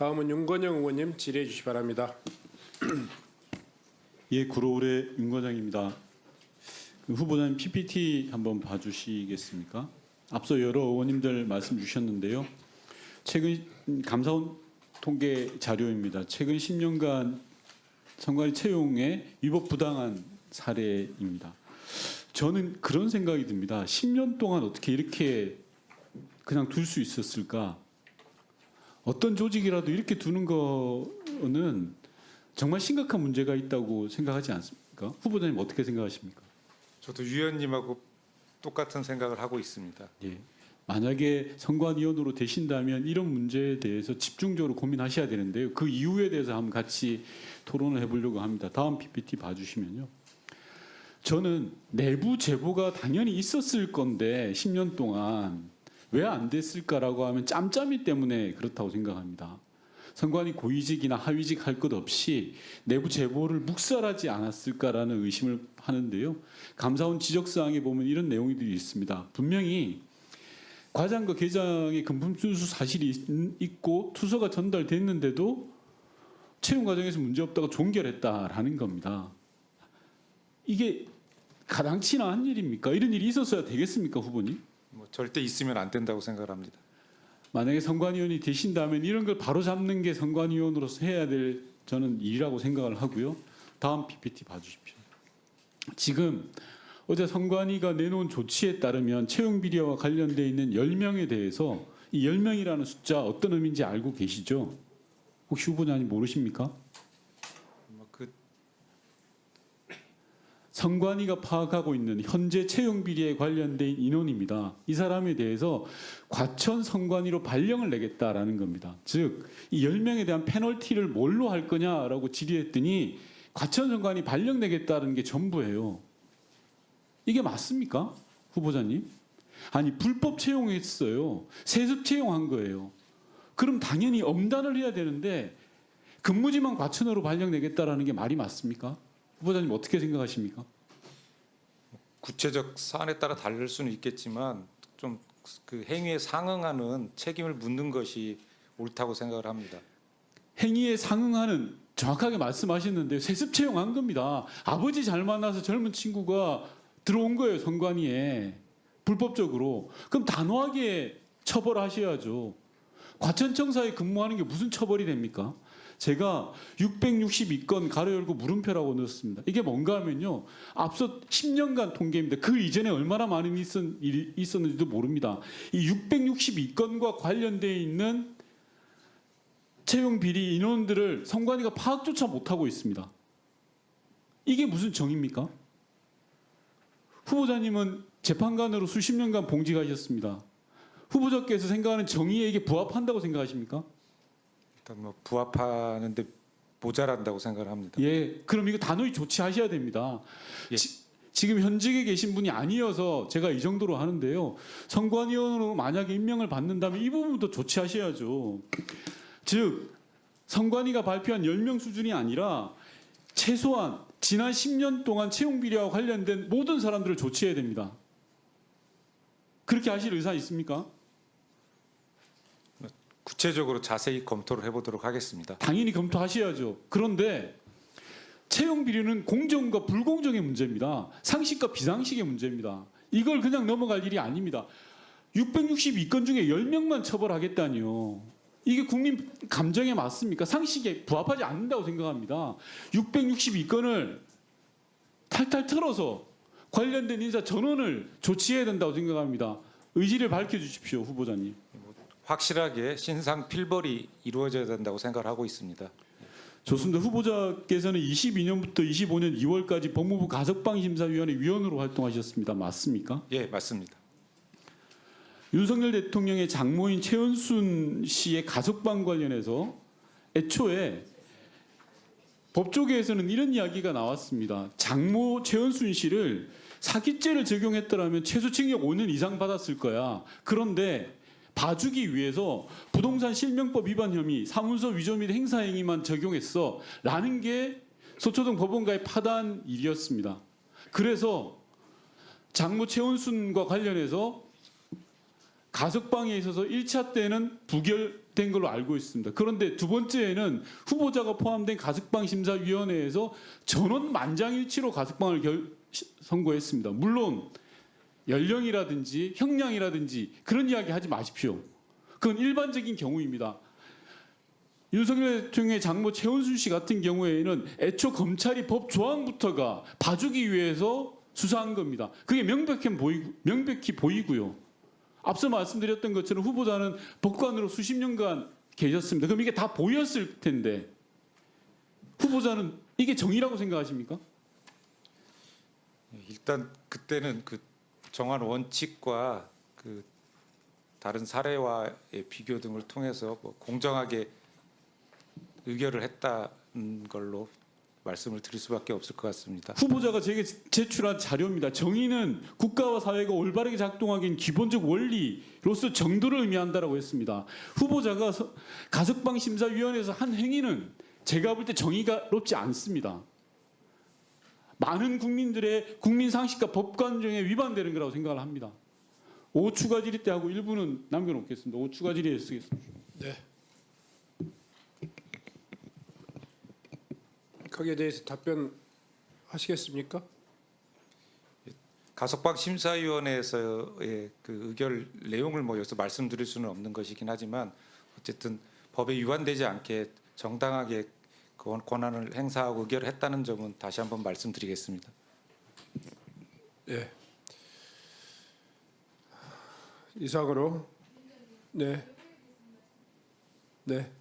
다음은 윤건영 의원님 질의해 주시기 바랍니다. 예, 구로울의 윤과장입니다. 후보자님 PPT 한번 봐주시겠습니까? 앞서 여러 의원님들 말씀 주셨는데요. 최근 감사원 통계 자료입니다. 최근 10년간 선관위 채용의 위법 부당한 사례입니다. 저는 그런 생각이 듭니다. 10년 동안 어떻게 이렇게 그냥 둘 수 있었을까? 어떤 조직이라도 이렇게 두는 거는 정말 심각한 문제가 있다고 생각하지 않습니까? 후보자님 어떻게 생각하십니까? 저도 유 의원님하고 똑같은 생각을 하고 있습니다. 예. 만약에 선관위원으로 되신다면 이런 문제에 대해서 집중적으로 고민하셔야 되는데요. 그 이유에 대해서 한번 같이 토론을 해보려고 합니다. 다음 PPT 봐주시면요. 저는 내부 제보가 당연히 있었을 건데 10년 동안 왜 안 됐을까라고 하면 짬짬이 때문에 그렇다고 생각합니다. 선관위 고위직이나 하위직 할 것 없이 내부 제보를 묵살하지 않았을까라는 의심을 하는데요. 감사원 지적사항에 보면 이런 내용들이 있습니다. 분명히 과장과 계장의 금품 순수 사실이 있고 투서가 전달됐는데도 채용 과정에서 문제없다고 종결했다라는 겁니다. 이게 가당치나 한 일입니까? 이런 일이 있었어야 되겠습니까, 후보님? 뭐 절대 있으면 안 된다고 생각을 합니다. 만약에 선관위원이 되신다면 이런 걸 바로잡는 게 선관위원으로서 해야 될 저는 일이라고 생각을 하고요. 다음 PPT 봐주십시오. 지금 어제 선관위가 내놓은 조치에 따르면 채용 비리와 관련돼 있는 10명에 대해서 이 10명이라는 숫자 어떤 의미인지 알고 계시죠? 혹시 후보자님 모르십니까? 선관위가 파악하고 있는 현재 채용 비리에 관련된 인원입니다. 이 사람에 대해서 과천 선관위로 발령을 내겠다라는 겁니다. 즉, 이 10명에 대한 페널티를 뭘로 할 거냐라고 질의했더니 과천 선관위 발령 내겠다는 게 전부예요. 이게 맞습니까? 후보자님? 아니, 불법 채용했어요. 세습 채용한 거예요. 그럼 당연히 엄단을 해야 되는데 근무지만 과천으로 발령 내겠다라는 게 말이 맞습니까? 후보자님 어떻게 생각하십니까? 구체적 사안에 따라 다를 수는 있겠지만 좀 그 행위에 상응하는 책임을 묻는 것이 옳다고 생각을 합니다. 행위에 상응하는 정확하게 말씀하셨는데 세습 채용한 겁니다. 아버지 잘 만나서 젊은 친구가 들어온 거예요, 선관위에. 불법적으로. 그럼 단호하게 처벌하셔야죠. 과천청사에 근무하는 게 무슨 처벌이 됩니까? 제가 662건 가로 열고 물음표라고 넣었습니다. 이게 뭔가 하면요. 앞서 10년간 통계입니다. 그 이전에 얼마나 많은 일이 있었는지도 모릅니다. 이 662건과 관련되어 있는 채용 비리 인원들을 선관위가 파악조차 못하고 있습니다. 이게 무슨 정의입니까? 후보자님은 재판관으로 수십 년간 봉직하셨습니다. 후보자께서 생각하는 정의에 이게 부합한다고 생각하십니까? 일단 뭐 부합하는데 모자란다고 생각을 합니다. 예, 그럼 이거 단호히 조치하셔야 됩니다. 예. 지금 현직에 계신 분이 아니어서 제가 이 정도로 하는데요. 선관위원으로 만약에 임명을 받는다면 이 부분도 조치하셔야죠. 즉, 선관위가 발표한 10명 수준이 아니라 최소한 지난 10년 동안 채용 비리와 관련된 모든 사람들을 조치해야 됩니다. 그렇게 하실 의사 있습니까? 구체적으로 자세히 검토를 해보도록 하겠습니다. 당연히 검토하셔야죠. 그런데 채용 비리는 공정과 불공정의 문제입니다. 상식과 비상식의 문제입니다. 이걸 그냥 넘어갈 일이 아닙니다. 662건 중에 10명만 처벌하겠다니요. 이게 국민 감정에 맞습니까? 상식에 부합하지 않는다고 생각합니다. 662건을 탈탈 털어서 관련된 인사 전원을 조치해야 된다고 생각합니다. 의지를 밝혀주십시오, 후보자님. 확실하게 신상 필벌이 이루어져야 된다고 생각을 하고 있습니다. 좋습니다. 후보자께서는 22년부터 25년 2월까지 법무부 가석방심사위원회 위원으로 활동하셨습니다. 맞습니까? 예, 맞습니다. 윤석열 대통령의 장모인 최은순 씨의 가석방 관련해서 애초에 법조계에서는 이런 이야기가 나왔습니다. 장모 최은순 씨를 사기죄를 적용했더라면 최소징역 5년 이상 받았을 거야. 그런데 봐주기 위해서 부동산 실명법 위반 혐의, 사문서 위조 및 행사 행위만 적용했어 라는 게 서초동 법원가의 파단 일이었습니다. 그래서 장모 최은순과 관련해서 가석방에 있어서 1차 때는 부결 된 걸로 알고 있습니다. 그런데 두 번째에는 후보자가 포함된 가석방 심사위원회에서 전원 만장일치로 가석방을 선고했습니다. 물론 연령이라든지 형량이라든지 그런 이야기 하지 마십시오. 그건 일반적인 경우입니다. 윤석열 대통령의 장모 최은순 씨 같은 경우에는 애초 검찰이 법 조항부터가 봐주기 위해서 수사한 겁니다. 그게 명백히 보이고요. 앞서 말씀드렸던 것처럼 후보자는 법관으로 수십 년간 계셨습니다. 그럼 이게 다 보였을 텐데 후보자는 이게 정의라고 생각하십니까? 일단 그때는 그 정한 원칙과 그 다른 사례와의 비교 등을 통해서 뭐 공정하게 의결을 했다는 걸로 말씀을 드릴 수밖에 없을 것 같습니다. 후보자가 제게 제출한 자료입니다. 정의는 국가와 사회가 올바르게 작동하기엔 기본적 원리로서 정도를 의미한다라고 했습니다. 후보자가 가석방 심사위원회에서 한 행위는 제가 볼 때 정의롭지 않습니다. 많은 국민들의 국민 상식과 법관정에 위반되는 거라고 생각을 합니다. 5추가 질의 때 하고 일부는 남겨놓겠습니다. 5추가 질의에 쓰겠습니다. 네. 거기에 대해서 답변하시겠습니까? 가석방 심사위원회에서의 그 의결 내용을 뭐 여기서 말씀드릴 수는 없는 것이긴 하지만 어쨌든 법에 위반되지 않게 정당하게 권한을 행사하고 의결을 했다는 점은 다시 한번 말씀드리겠습니다. 네. 이상으로 네. 네.